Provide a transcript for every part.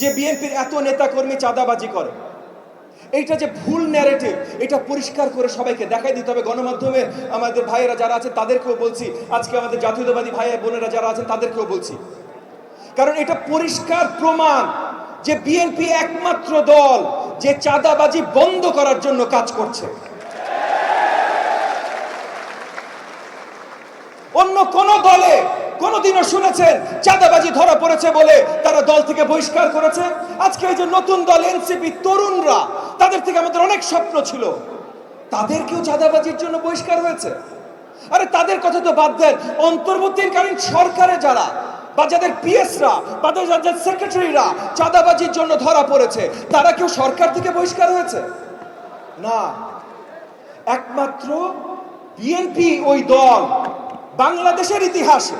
যে বিএনপির এত নেতাকর্মী চাঁদাবাজি করে, এইটা যে ভুল ন্যারেটিভ, এটা পরিষ্কার করে সবাইকে দেখাই দিতে হবে। গণমাধ্যমে আমাদের ভাইয়েরা যারা আছেন তাদেরকেও বলছি, আজকে আমাদের জাতীয়তাবাদী ভাই বোনেরা যারা আছেন তাদেরকেও বলছি, কারণ এটা পরিষ্কার প্রমাণ যে বিএনপি একমাত্র দল যে চাঁদাবাজি বন্ধ করার জন্য কাজ করছে। অন্য কোন দলে কোনদিনও শুনেছেন চাঁদাবাজি ধরা পড়েছে বলে তারা দল থেকে বহিষ্কার করেছে? আজকে এই যে নতুন দল এনসিপি, তরুণরা, তাদের থেকে আমাদের অনেক স্বপ্ন ছিল, তাদেরকেও চাঁদাবাজির জন্য বহিষ্কার হয়েছে। আরে তাদের কথা তো বাদ দেন, অন্তর্বর্তীকালীন সরকারে যারা বা যাদের পিএসরা বা যাদের সেক্রেটারিরা চাঁদাবাজির জন্য ধরা পড়েছে, তারা কেউ সরকার থেকে বহিষ্কার হয়েছে? না, একমাত্র বিএনপি ওই দল বাংলাদেশের ইতিহাসে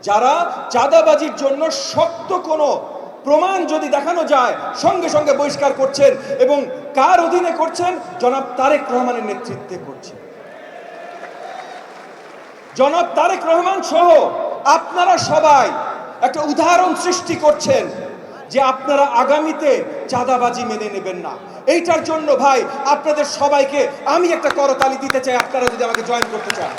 যারা চাঁদাবাজির জন্য শক্ত কোনো প্রমাণ যদি দেখানো যায় সঙ্গে সঙ্গে বহিষ্কার করছেন, এবং কার অধীনে করছেন? জনাব তারেক রহমানের নেতৃত্বে করছেন। জনাব তারেক রহমান সহ আপনারা সবাই একটা উদাহরণ সৃষ্টি করছেন যে আপনারা আগামীতে চাঁদাবাজি মেনে নেবেন না। এইটার জন্য ভাই আপনাদের সবাইকে আমি একটা করতালি দিতে চাই, আপনারা যদি আমাকে জয়েন করতে চান।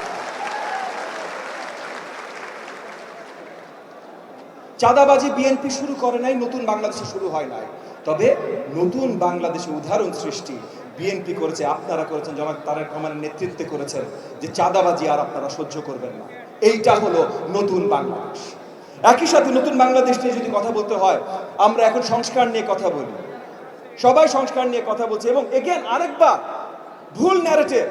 চাঁদাবাজি বিএনপি শুরু করে নাই, নতুন বাংলাদেশে শুরু হয় নাই, তবে নতুন বাংলাদেশে উদাহরণ সৃষ্টি বিএনপি করেছে, আপনারা করেছেন, জনাব তারেক রহমানের নেতৃত্বে করেছেন, যে চাঁদাবাজি আর আপনারা সহ্য করবেন না। এইটা হলো নতুন বাংলাদেশ। একই সাথে নতুন বাংলাদেশ নিয়ে যদি কথা বলতে হয়, আমরা এখন সংস্কার নিয়ে কথা বলি, সবাই সংস্কার নিয়ে কথা বলছে, এবং এগেন আরেকবার ভুল ন্যারেটিভ,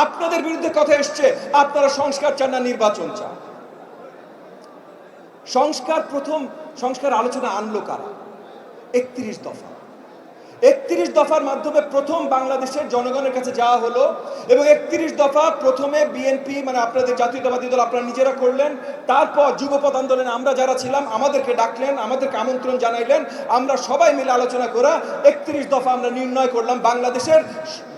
আপনাদের বিরুদ্ধে কথা এসছে, আপনারা সংস্কার চান না নির্বাচন চান। প্রথম সংস্কার আলোচনা আনলো কারা? 31 দফা। 31 দফার মাধ্যমে প্রথম বাংলাদেশের জনগণের কাছে যাওয়া হলো, এবং 31 দফা প্রথমে বিএনপি মানে আপনাদের জাতীয়তাবাদী দল আপনারা নিজেরা করলেন, তারপর যুবপথ আন্দোলনে আমরা যারা ছিলাম আমাদেরকে ডাকলেন, আমাদেরকে আমন্ত্রণ জানাইলেন, আমরা সবাই মিলে আলোচনা করে 31 দফা আমরা নির্ণয় করলাম বাংলাদেশের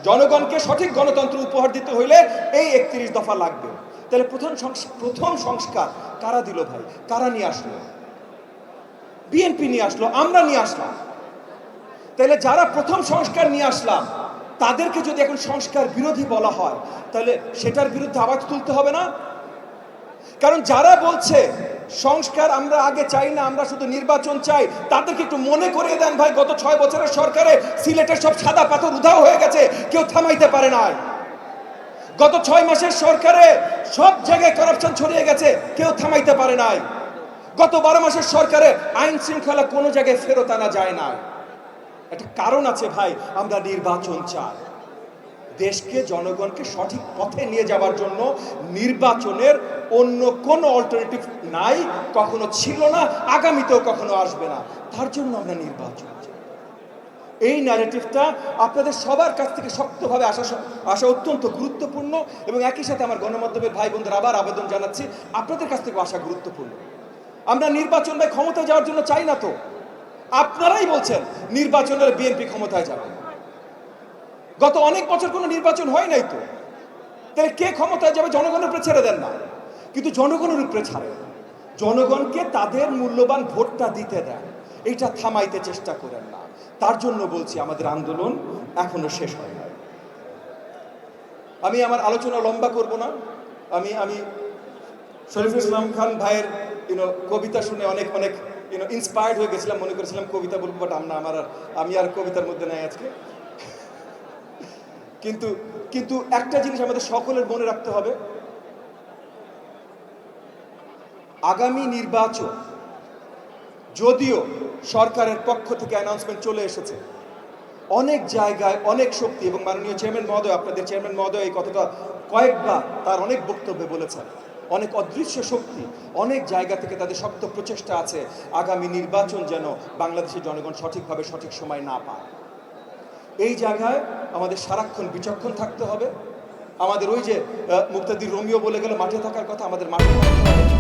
জনগণকে সঠিক গণতন্ত্র উপহার দিতে হইলে এই 31 দফা লাগবে। তাহলে প্রথম সংস্কার কারা দিল ভাই? কারা নিয়ে আসলো? বিএনপি নিয়ে আসলো, আমরা নিয়ে আসলাম। তাহলে যারা প্রথম সংস্কার নিয়ে আসলাম তাদেরকে যদি এখন সংস্কার বিরোধী বলা হয়, তাহলে সেটার বিরুদ্ধে আওয়াজ তুলতে হবে না? কারণ যারা বলছে সংস্কার আমরা আগে চাই না, আমরা শুধু নির্বাচন চাই, তাদেরকে একটু মনে করিয়ে দেন ভাই, গত 6 বছরের সরকারে সিলেটের সব সাদা পাথর উধাও হয়ে গেছে, কেউ থামাইতে পারে নাই। গত 6 মাসের সরকারে সব জায়গায় কারাপশন ছড়িয়ে গেছে, কেউ থামাইতে পারে নাই। গত 12 মাসের সরকারে আইন শৃঙ্খলা কোনো জায়গায় ফেরত আনা যায় না। একটা কারণ আছে ভাই, আমরা নির্বাচন চাই। দেশকে, জনগণকে সঠিক পথে নিয়ে যাওয়ার জন্য নির্বাচনের অন্য কোনো অল্টারনেটিভ নাই, কখনো ছিল না, আগামীতেও কখনো আসবে না। তার জন্য আমরা নির্বাচন চাই। এই ন্যারেটিভটা আপনাদের সবার কাছ থেকে শক্তভাবে আসা অত্যন্ত গুরুত্বপূর্ণ, এবং একই সাথে আমার গণমাধ্যমের ভাই বোনদের আবার আবেদন জানাচ্ছি, আপনাদের কাছ থেকে আসা গুরুত্বপূর্ণ। আমরা নির্বাচন ভাই ক্ষমতায় যাওয়ার জন্য চাই না তো। আপনারাই বলছেন নির্বাচনের বিএনপি ক্ষমতায় যাবে। গত অনেক বছর কোনো নির্বাচন হয় নাই তো, তাহলে কে ক্ষমতায় যাবে? জনগণের উপরে ছেড়ে দেন না, কিন্তু জনগণের উপরে ছাড়েন, জনগণকে তাদের মূল্যবান ভোটটা দিতে দেন, এইটা থামাইতে চেষ্টা করেন না। তার জন্য বলছি আমাদের আন্দোলন এখনো শেষ হয় না। আমি আমার আলোচনা লম্বা করব না। আমি শরীফুল ইসলাম খান ভাইয়ের কবিতা শুনে অনেক ইন্সপায়ার্ড হয়ে গেছিলাম, মনে করেছিলাম কবিতা বলবো, বাট আমি আর কবিতার মধ্যে নাই আজকে। কিন্তু একটা জিনিস আমাদের সকলের মনে রাখতে হবে, আগামী নির্বাচন যদিও সরকারের পক্ষ থেকে অ্যানাউন্সমেন্ট চলে এসেছে, অনেক জায়গায় অনেক শক্তি, এবং মাননীয় চেয়ারম্যান মহোদয়, আপনাদের চেয়ারম্যান মহোদয় এই কথাটা কয়েকবার তার অনেক বক্তব্যে বলেছেন, অনেক অদৃশ্য শক্তি অনেক জায়গা থেকে তাদের শক্ত প্রচেষ্টা আছে আগামী নির্বাচন যেন বাংলাদেশের জনগণ সঠিকভাবে সঠিক সময় না পায়। এই জায়গায় আমাদের সারাক্ষণ বিচক্ষণ থাকতে হবে। আমাদের ওই যে মুক্তাদির রোমিও বলে গেল মাঠে থাকার কথা, আমাদের মাঠে থাকতে হবে।